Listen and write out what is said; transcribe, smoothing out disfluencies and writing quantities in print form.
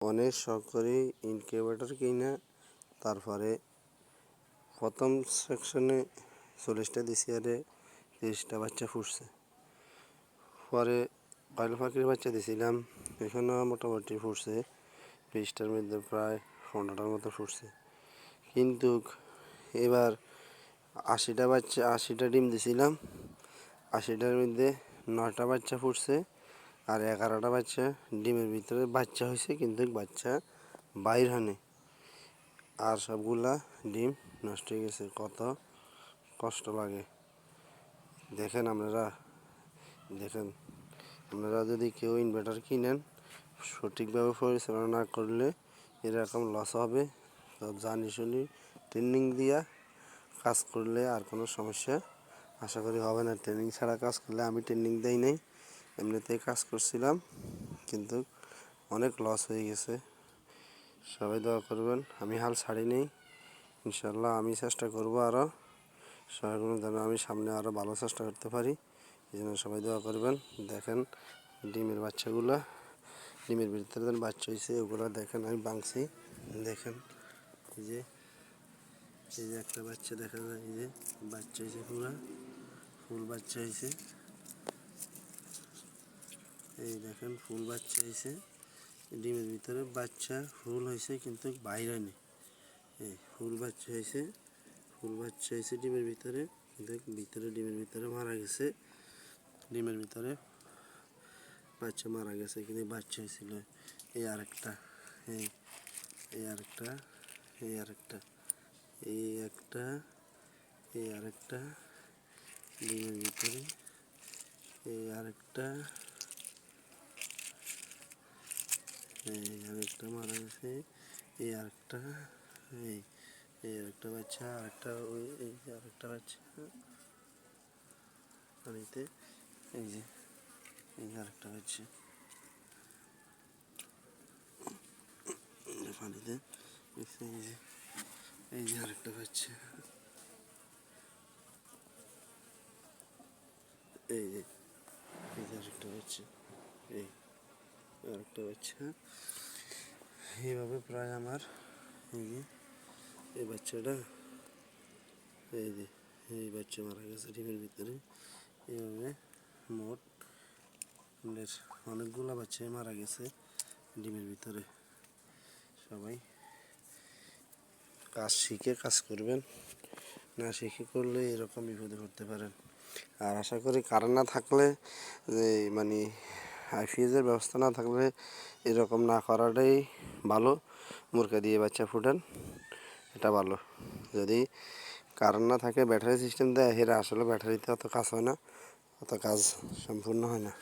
অনেক শখ করে ইনকিউবেটর কিনা তারপরে প্রথম সেকশনে 40টা দিছি, আরে 30টা বাচ্চা ফুটছে। পরে কয়লা পাখির বাচ্চা দিছিলাম, এখানেও মোটামুটি ফুটছে 20টার মধ্যে প্রায় 15টার মতো ফুটছে। কিন্তু এবার 80টা ডিম দিছিলাম, 80টার মধ্যে 9টা বাচ্চা ফুটছে আর 11টা বাচ্চা ডিমের ভিতরে বাচ্চা হয়েছে, কিন্তু বাচ্চা বাইর হয়নি। আর সবগুলা ডিম নষ্ট হয়ে গেছে। কত কষ্ট লাগে দেখেন আপনারা যদি কেউ ইনভার্টার কিনেন, সঠিকভাবে পরিচালনা না করলে এরকম লস হবে। তো জানি শুনি ট্রেনিং দিয়া কাজ করলে আর কোনো সমস্যা আশা করি হবে না। ট্রেনিং ছাড়া কাজ করলে, আমি ট্রেনিং দেই নাই, এমনিতেই কাজ করছিলাম, কিন্তু অনেক লস হয়ে গেছে। সবাই দোয়া করবেন, আমি হাল ছাড়ি নেই, ইনশাল্লাহ আমি চেষ্টা করব আরও সবাই যেন আমি সামনে আরও ভালো চেষ্টা করতে পারি। এই জন্য সবাই দোয়া করবেন। দেখেন ডিমের বাচ্চাগুলো, ডিমের ভিতরে যেন বাচ্চা হয়েছে ওগুলো দেখেন আমি ভাঙছি। দেখেন এই যে একটা বাচ্চা দেখা যায়, এই যে বাচ্চা হয়েছে, পুরা ফুল বাচ্চা হয়েছে। এই দেখেন ফুল বাচ্চা হয়েছে, ডিমের ভিতরে বাচ্চা ফুল হয়েছে কিন্তু বাইরে নেই। এই ফুল বাচ্চা হয়েছে ডিমের ভিতরে, কিন্তু ডিমের ভিতরে মারা গেছে। ডিমের ভিতরে বাচ্চা মারা গেছে, কিন্তু বাচ্চা হয়েছিল। এই আরেকটা, এই আরেকটা, এই আরেকটা, এই একটা, এই আরেকটা ডিমের ভিতরে, এই আরেকটা, এই আরেকটা মারা গেছে, এই আরেকটা, এই আরেকটা বাচ্চা, আরেকটা, ওই এই যে আরেকটা বাচ্চা পানিতে, এই যে আরেকটা বাচ্চা পানিতে, এই যে আরেকটা বাচ্চা, এই যে আরেকটা বাচ্চা, এই আরেকটা বাচ্চা। এইভাবে প্রায় আমার এই বাচ্চাটা, এই বাচ্চা মারা গেছে ডিমের ভিতরে। এইভাবে মোট অনেকগুলো বাচ্চাই মারা গেছে ডিমের ভিতরে। সবাই কাজ শিখে কাজ করবেন, না শিখে করলে এরকম বিপদে পড়তে পারেন। আর আশা করি কারেন্ট না থাকলে, মানে আইপিএসের ব্যবস্থা না থাকলে এরকম না করাটাই ভালো। মুরগা দিয়ে বাচ্চা ফুটান, এটা ভালো। যদি কারেন্ট না থাকে, ব্যাটারি সিস্টেম দেয়, এরা আসলে ব্যাটারিতে অত কাজ হয় না, অত কাজ সম্পূর্ণ হয় না।